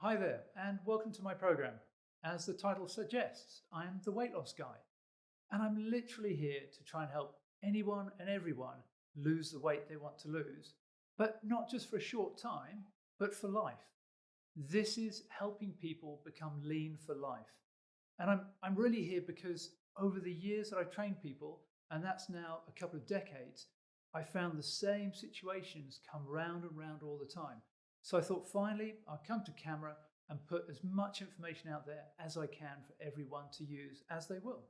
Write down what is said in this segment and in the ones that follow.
Hi there, and welcome to my program. As the title suggests, I am the Weight Loss Guy, and I'm literally here to try and help anyone and everyone lose the weight they want to lose, but not just for a short time, but for life. This is helping people become lean for life. And I'm really here because over the years that I've trained people, and that's now a couple of decades, I found the same situations come round and round all the time. So I thought finally I'll come to camera and put as much information out there as I can for everyone to use as they will.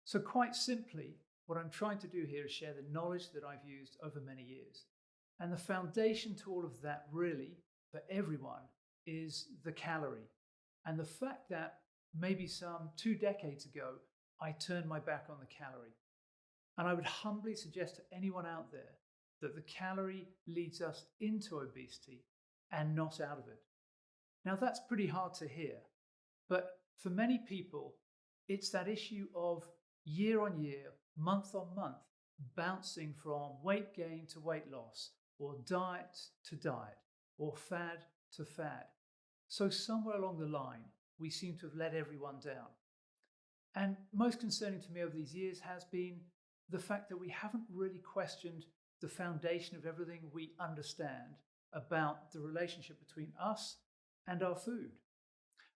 So quite simply, what I'm trying to do here is share the knowledge that I've used over many years. And the foundation to all of that really, for everyone, is the calorie. And the fact that maybe some 2 decades ago, I turned my back on the calorie. And I would humbly suggest to anyone out there that the calorie leads us into obesity and not out of it. Now, that's pretty hard to hear, but for many people, it's that issue of year on year, month on month, bouncing from weight gain to weight loss, or diet to diet, or fad to fad. So somewhere along the line, we seem to have let everyone down. And most concerning to me over these years has been the fact that we haven't really questioned the foundation of everything we understand about the relationship between us and our food.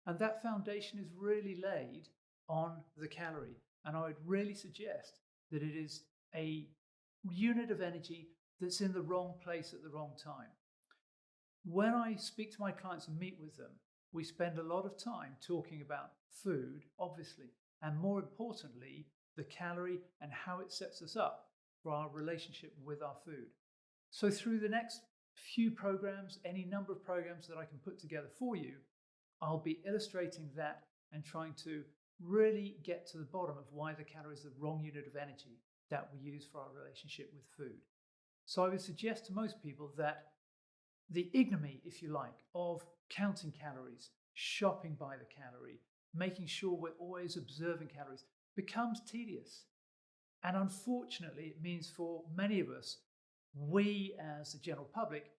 And that foundation is really laid on the calorie. And I would really suggest that it is a unit of energy that's in the wrong place at the wrong time. When I speak to my clients and meet with them, we spend a lot of time talking about food, obviously, and more importantly, the calorie and how it sets us up for our relationship with our food. So through the next few programs, any number of programs that I can put together for you, I'll be illustrating that and trying to really get to the bottom of why the calorie is the wrong unit of energy that we use for our relationship with food. So I would suggest to most people that the ignominy, if you like, of counting calories, shopping by the calorie, making sure we're always observing calories becomes tedious. And unfortunately, it means for many of us, we as the general public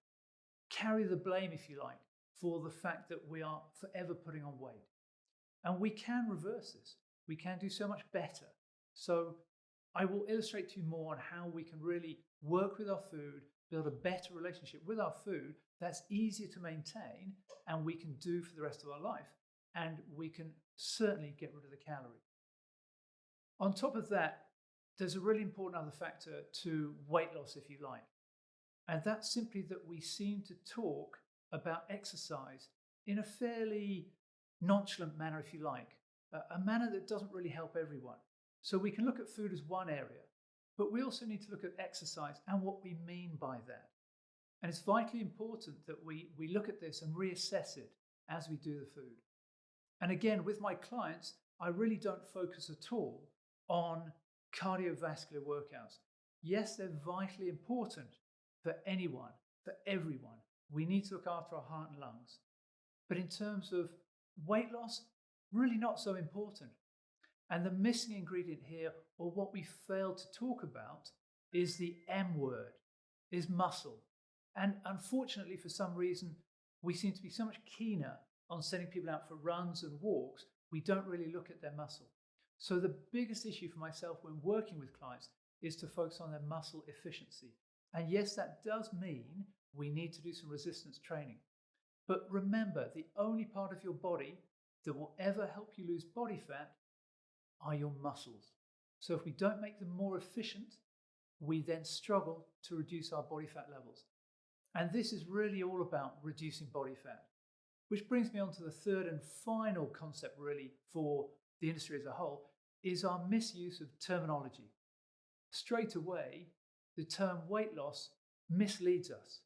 carry the blame, if you like, for the fact that we are forever putting on weight. And we can reverse this. We can do so much better. So I will illustrate to you more on how we can really work with our food, build a better relationship with our food that's easier to maintain and we can do for the rest of our life. And we can certainly get rid of the calorie. On top of that, there's a really important other factor to weight loss, if you like. And that's simply that we seem to talk about exercise in a fairly nonchalant manner, if you like, a manner that doesn't really help everyone. So we can look at food as one area, but we also need to look at exercise and what we mean by that. And it's vitally important that we look at this and reassess it as we do the food. And again, with my clients, I really don't focus at all on cardiovascular workouts. Yes, they're vitally important for anyone, for everyone. We need to look after our heart and lungs. But in terms of weight loss, really not so important. And the missing ingredient here, or what we failed to talk about, is the M word, is muscle. And unfortunately, for some reason, we seem to be so much keener on sending people out for runs and walks, we don't really look at their muscle. So the biggest issue for myself when working with clients is to focus on their muscle efficiency. And yes, that does mean we need to do some resistance training. But remember, the only part of your body that will ever help you lose body fat are your muscles. So if we don't make them more efficient, we then struggle to reduce our body fat levels. And this is really all about reducing body fat, which brings me on to the third and final concept really for the industry as a whole, is our misuse of terminology. Straight away, the term weight loss misleads us.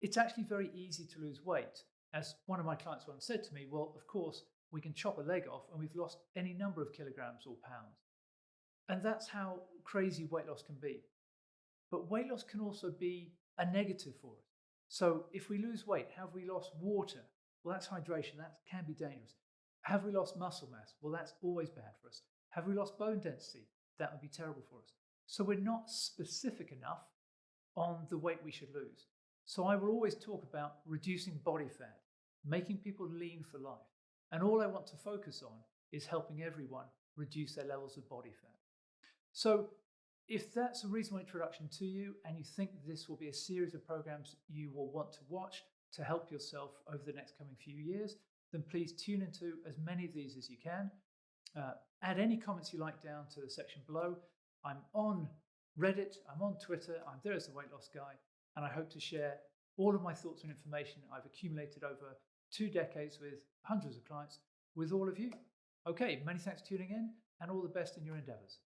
It's actually very easy to lose weight. As one of my clients once said to me, well, of course, we can chop a leg off and we've lost any number of kilograms or pounds. And that's how crazy weight loss can be. But weight loss can also be a negative for us. So if we lose weight, have we lost water? Well, that's hydration. That can be dangerous. Have we lost muscle mass? Well, that's always bad for us. Have we lost bone density? That would be terrible for us. So we're not specific enough on the weight we should lose. So I will always talk about reducing body fat, making people lean for life. And all I want to focus on is helping everyone reduce their levels of body fat. So if that's a reasonable introduction to you and you think this will be a series of programs you will want to watch to help yourself over the next coming few years, then please tune into as many of these as you can. Add any comments you like down to the section below. I'm on Reddit, I'm on Twitter, I'm there as the Weight Loss Guy, and I hope to share all of my thoughts and information I've accumulated over 2 decades with hundreds of clients with all of you. Okay, many thanks for tuning in and all the best in your endeavors.